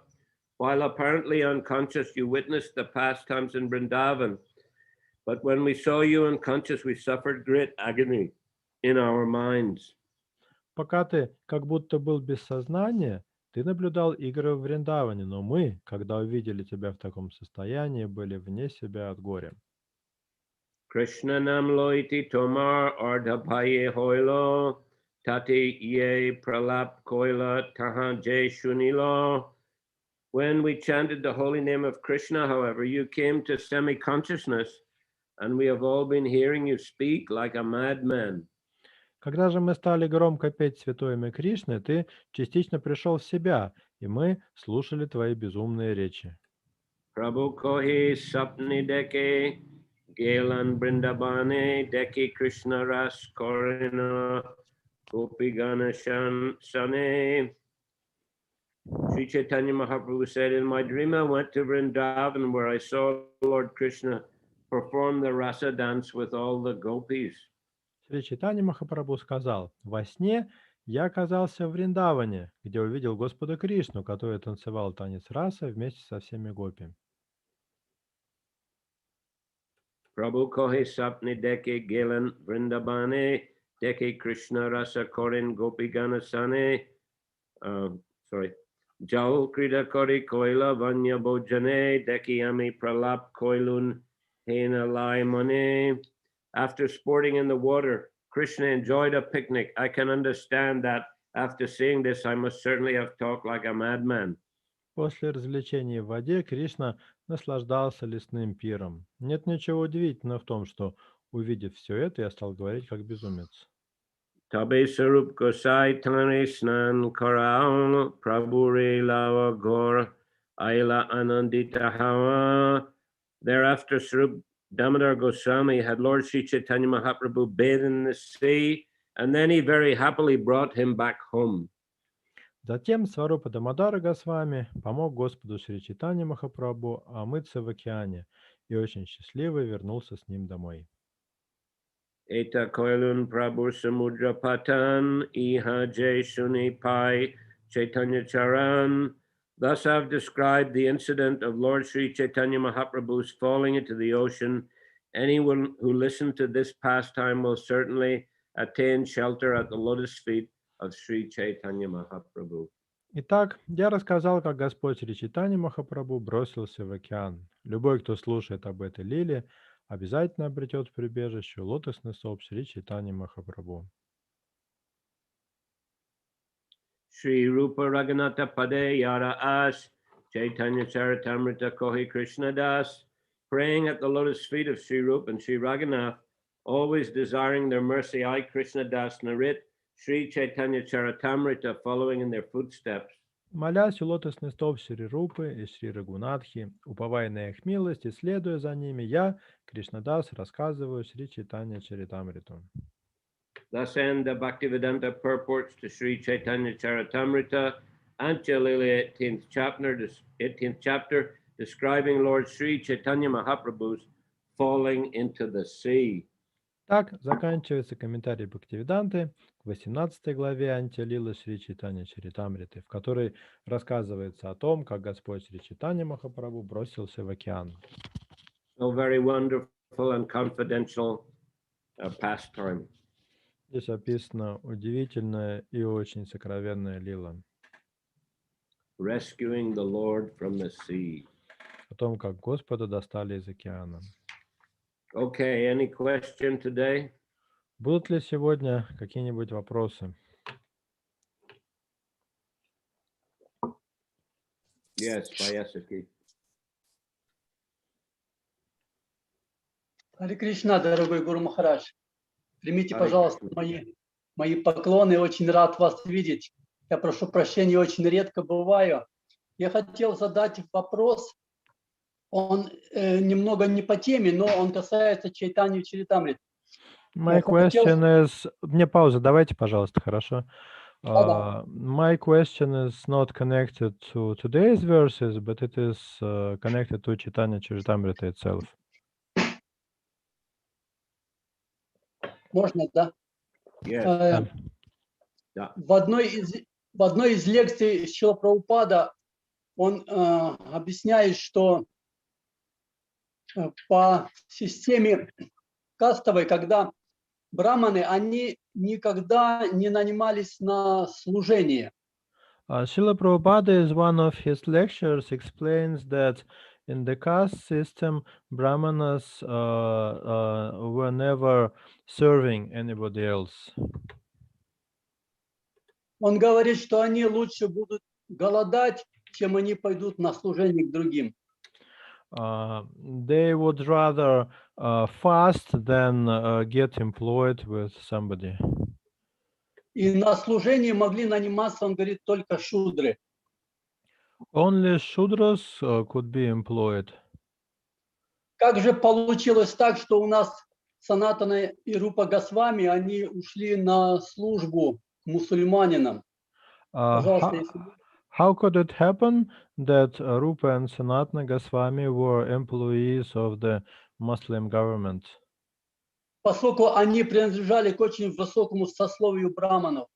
While apparently unconscious, you witnessed the pastimes in Vrindavan. But when we saw you unconscious, we suffered great agony in our minds. Пока ты как будто был без сознания, ты наблюдал игры в Вриндаване, но мы, когда увидели тебя в таком состоянии, были вне себя от горя. Krishna nam loiti tomar ardhabhaye hoilo, tati ye pralap koila taha jay shunilo. When we chanted the holy name of Krishna, however, you came to semi-consciousness, and we have all been hearing you speak like a madman. Когда же мы стали громко петь святое имя Кришны, ты частично пришел в себя, и мы слушали твои безумные речи. Prabhu kohi sapni deke Gelan Brindabane deki Krishna ras korina Gopigana Sane. Sri Chaitanya Mahaprabhu said, in my dream I went to Vrindavan where I saw Lord Krishna perform the rasa dance with all the gopis. Шри Чайтанья Махапрабху сказал: во сне я оказался в Вриндаване, где увидел Господа Кришну, который танцевал танец раса вместе со всеми гопи. Prabhu kohe sapni deke Gelan Vrindabane deke Krishna rasa korin Gopigana Sane. Sorry. Jal krida kori koila vanya bojane deki ami pralap koilun hena lai mane. After sporting in the water, Krishna enjoyed a picnic. I can understand that after seeing this, I must certainly have talked like a madman. После развлечений в воде Кришна наслаждался лесным пиром. Нет ничего удивительного в том, что, увидев все это, я стал говорить как безумец. Tabe Sarup Gosai Tane Snan Karaun Prabhure Lava Gor Aila Anandita Hawa. Thereafter, Sarup Damodar Goswami had Lord Sri Chaitanya Mahaprabhu bathe in the sea, and then he very happily brought him back home. Затем Сварупа Дамодара Госвами помог Господу Шри Чайтанье Махапрабху омыться в океане и очень счастливо вернулся с ним домой. Eta koilun Prabhu Samudra Patan Iha Jai Suni Pai Chaitanya Charan. Thus I've described the incident of Lord Sri Chaitanya Mahaprabhu's falling into the ocean. Anyone who listened to this pastime will certainly attain shelter at the lotus feet of Sri Chaitanya Mahaprabhu. Итак, я рассказал, как Господь Шри Чайтанья Махапрабху бросился в океан. Любой, кто слушает об этой лиле, обязательно обретет прибежище у лотосный стоп Шри Чайтанья Махапрабху. Shri Rupa Raghunatha Pade Yara As Chaitanya Charitamrita Kohi Krishna Das, praying at the lotus feet of Shri Rupa and Shri Raghunath, always desiring their mercy, I Krishna Das Narit, Shri Chaitanya Charitamrita, following in their footsteps. Молясь у лотосный стоп Шри Рупы и Шри Рагунатхи, уповая на их милость и следуя за ними, я, Кришнадас, рассказываю Шри Чайтанья Чаритамриту. Thus end the Bhaktivedanta purports to Sri Chaitanya Charitamrita, Antya-lila 18th chapter, describing Lord Sri Chaitanya Mahaprabhu's falling into the sea. Так заканчивается комментарий Бхактивиданты к 18 главе Антя-лилы Шри Чайтанья Чаритамриты, в которой рассказывается о том, как Господь Шри Чайтанья Махапрабху бросился в океан. So very wonderful and confidential pastime. Здесь описана удивительная и очень сокровенная лила Rescuing the Lord from the sea. о том, как Господа достали из океана. Okay, any question today? Будут ли сегодня какие-нибудь вопросы? Yes, Vayasaki. Харе Кришна, дорогой Гуру Махарадж. Примите, Харе пожалуйста, Кришна. мои поклоны. Очень рад вас видеть. Я прошу прощения, очень редко бываю. Я хотел задать вопрос. Он немного не по теме, но он касается Чайтаньи Чаритамриты. My question is... Мне пауза давайте, пожалуйста, хорошо? My question is not connected to today's verses, but it is connected to Chaitanya Charitamrita itself. Можно, да? Yes. В одной из лекций Шрила Прабхупада он объясняет, что по системе кастовой, когда браманы, они никогда не нанимались на служение. Srila Prabhupada is one of his lectures explains that in the caste system, brahmanas were never serving anybody else. Он говорит, что они лучше будут голодать, чем они пойдут на служение к другим. They would rather fast than get employed with somebody. И на служении могли наниматься, он говорит, только шудры. Only Shudras could be employed. Как же получилось так, что у нас Санатана и Рупа Госвами, они ушли на службу к мусульманинам? Пожалуйста, если... How could it happen that Rupa and Sanatana Goswami were employees of the Muslim government? Поскольку они принадлежали к очень высокому сословию браманов.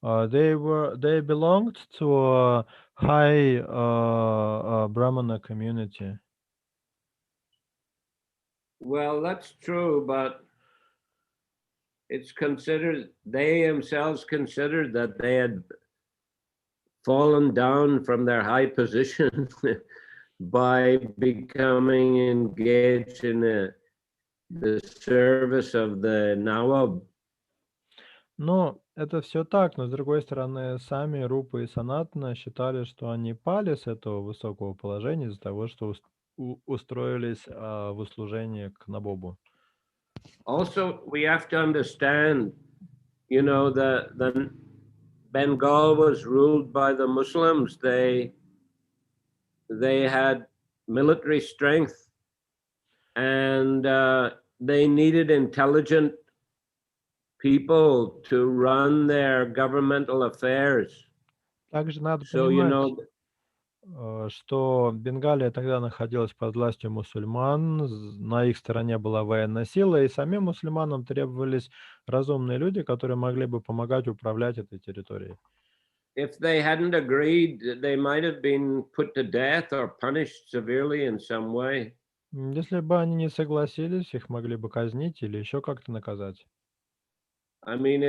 They belonged to a high Brahmana community. Well, that's true, but it's considered, they themselves considered that they had fallen down from their high position by becoming engaged in the service of the Nawab. Но это все так, но с другой стороны, сами Рупа и Санатана считали, что они пали с этого высокого положения из-за того, что устроились в услужение к Набобу. Also, we have to understand, you know, the Bengal was ruled by the Muslims. They had military strength, and they needed intelligent people to run their governmental affairs. Также надо So, you понимать, know, что Бенгалия тогда находилась под властью мусульман, на их стороне была военная сила, и самим мусульманам требовались разумные люди, которые могли бы помогать управлять этой территорией. if they hadn't agreed, they might have been put to death or punished severely in some way. Если бы они не согласились, их могли бы казнить или еще как-то наказать. I mean,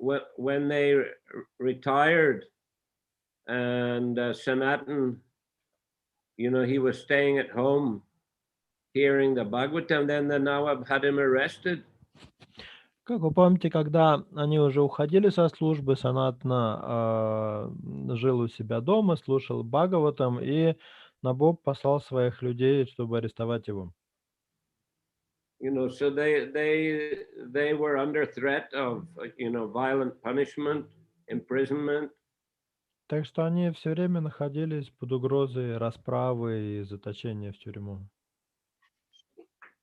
when they retired, and Sanatan, you know, he was staying at home hearing the Bhagavatam, then the Nawab had him arrested. Как вы помните, когда они уже уходили со службы, Санатна жил у себя дома, слушал Бхагаватам, и Набоб послал своих людей, чтобы арестовать его. You know, so they were under threat of, you know, violent punishment, imprisonment. Так что они все время находились под угрозой расправы и заточения в тюрьму.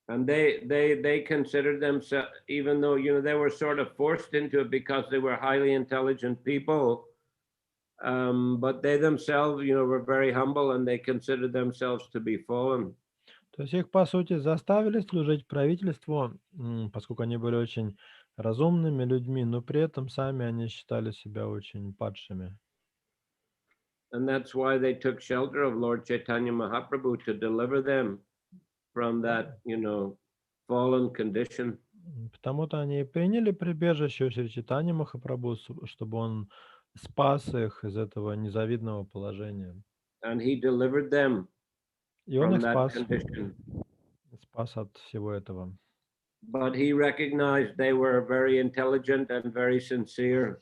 And they considered themselves, even though, you know, they were sort of forced into it because they were highly intelligent people, but they themselves, you know, were very humble, and they considered themselves to be fallen. То есть их, по сути, заставили служить правительству, поскольку они были очень разумными людьми, но при этом сами они считали себя очень падшими. And that's why they took shelter of Lord Chaitanya Mahaprabhu to deliver them from that, you know, fallen condition. Потому-то они и приняли прибежище у Шри Чайтаньи Махапрабху, чтобы он спас их из этого незавидного положения. And he delivered them И он from их that спас от всего этого. But he recognized they were very intelligent and very sincere.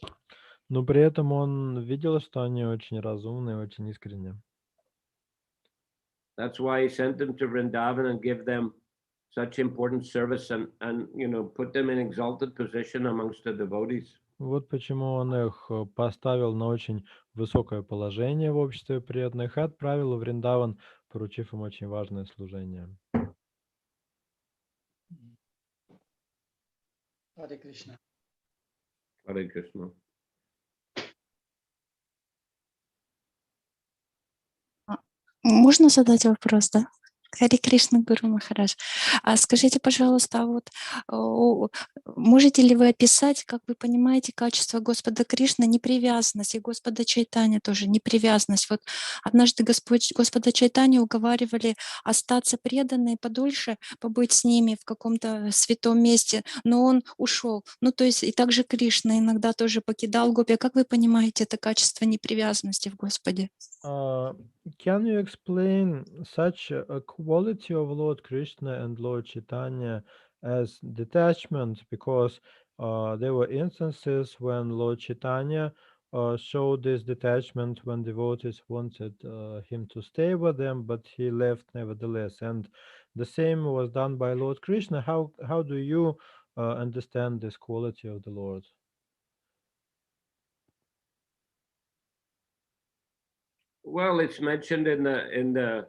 Но при этом он видел, что они очень разумные, очень искренние. That's why he sent them to Vrindavan and give them such important service and you know, put them in exalted position amongst the devotees. Вот почему он их поставил на очень высокое положение в обществе преданных и отправил в Вриндаван, поручив им очень важное служение. Харе Кришна. Hare Krishna. Можно задать вопрос, да? Харе Кришна, Гуру Махарадж. А скажите, пожалуйста, вот можете ли вы описать, как вы понимаете, качество Господа Кришны, непривязанность, и Господа Чайтаньи тоже непривязанность? Вот однажды Господа Чайтаньи уговаривали остаться преданной, подольше побыть с ними в каком-то святом месте, но он ушел. Ну, то есть и также Кришна иногда тоже покидал гопи. Как вы понимаете это качество непривязанности в Господе? Can you explain such a quality of Lord Krishna and Lord Chaitanya as detachment? Because there were instances when Lord Chaitanya showed this detachment when devotees wanted him to stay with them, but he left nevertheless. And the same was done by Lord Krishna. How do you understand this quality of the Lord? Well, it's mentioned in the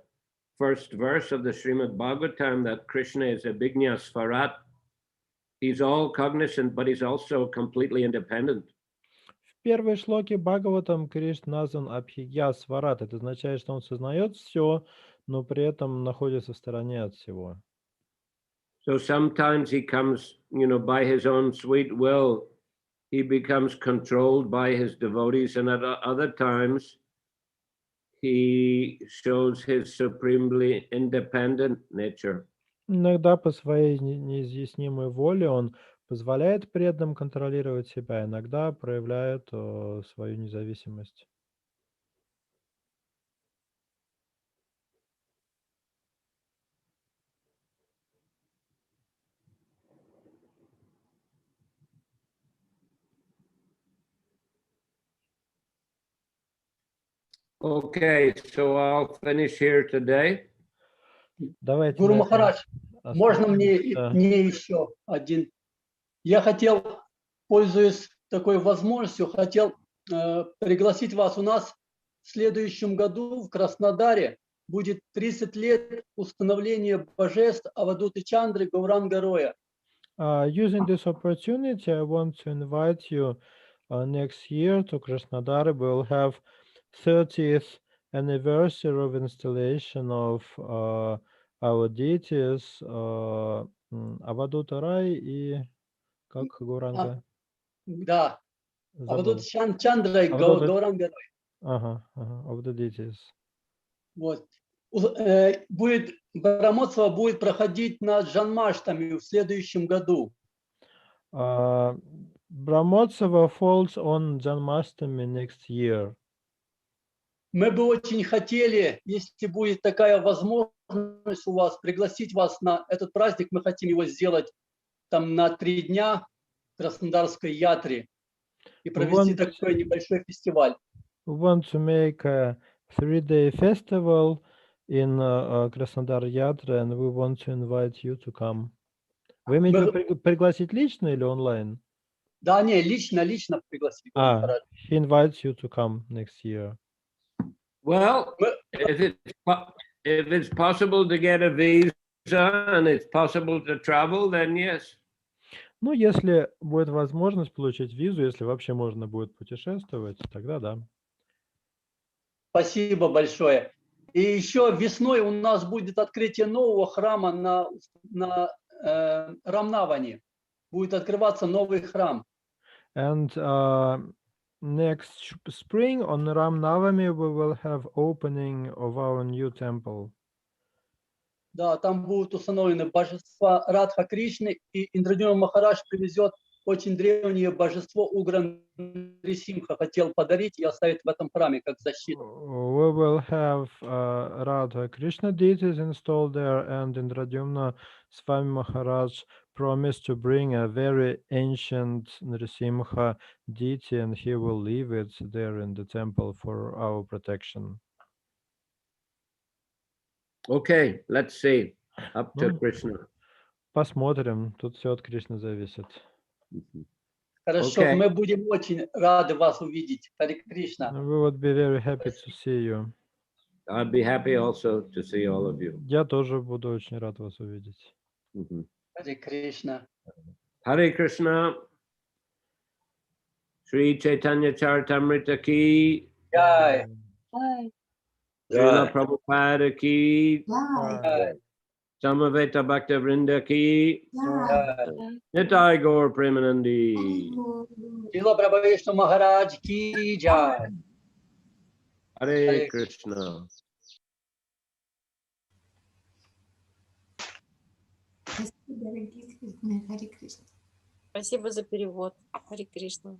first verse of the Srimad Bhagavatam that Krishna is Abhignya Svarat. He's all cognizant, but he's also completely independent. В первой шлоке Бхагаватам Кришна назван Абхигья Сварат. Это означает, что он сознает все, но при этом находится в стороне от всего. So sometimes he comes, by his own sweet will, he becomes controlled by his devotees, and at other times he shows his supremely independent nature. Иногда по своей неизъяснимой воле он позволяет преданным контролировать себя, иногда проявляет свою независимость. Okay, so I'll finish here today. Давайте Гуру на этом Махарадж, можно мне остановимся. еще один? Я хотел, пользуясь такой возможностью, хотел пригласить вас. У нас в следующем году в Краснодаре будет 30 лет установления божеств Авадуты Чандры Гауранга Роя. Using this opportunity, I want to invite you next year to Krasnodar. We will have 30th anniversary of installation of our deities Авадута Рай и как Гауранга? Да, Авадута Забыл. Чандра и Авадута- Гауранга Рой. Ага, of the deities. Вот. Будет, Брамоцева будет проходить на Джанмаштами в следующем году. Брамоцева falls on Janmashtami next year. Мы бы очень хотели, если будет такая возможность у вас, пригласить вас на этот праздник. Мы хотим его сделать там на 3 дня в Краснодарской ятре и провести такой небольшой фестиваль. We want to make a 3-day festival in Krasnodar Yatra, and we want to invite you to come. Вы имеете в виду пригласить лично или онлайн? Да, не, лично пригласить. He invites you to come next year. Well, if it's possible to get a visa and it's possible to travel, then yes. Ну, если будет возможность получить визу, если вообще можно будет путешествовать, тогда да. Спасибо большое. И еще весной у нас будет открытие нового храма на Рамнаване. Будет открываться новый храм. And next spring on Ram Navami we will have opening of our new temple. Да, там будут установлены божества Радха Кришны, и Индрадюна Махарадж привезет очень древнее божество Угра Нрисимха, хотел подарить и оставить в этом храме как защиту. We will have Radha Krishna deities installed there, and Indradyumna Swami Maharaj promised to bring a very ancient Nrisimha deity, and he will leave it there in the temple for our protection. Okay, let's see. Up to Krishna. Посмотрим. Тут все от Кришны зависит. Хорошо, Okay. мы будем очень рады вас увидеть. Харе Кришна. We would be very happy to see you. I'd be happy also to see all of you. Я тоже буду очень рад вас увидеть. Харе Кришна. Hare Krishna. Sri Chaitanya Charitamrita ki. Jai. Srila Prabhupada ki. Jai. Samaveta Bhakta Vrinda ki. Jai. Nitai Gaur Premanandi. Шрила Прабхавишну Махарадж ки джай. Hare Krishna. Спасибо за перевод. Харе Кришна.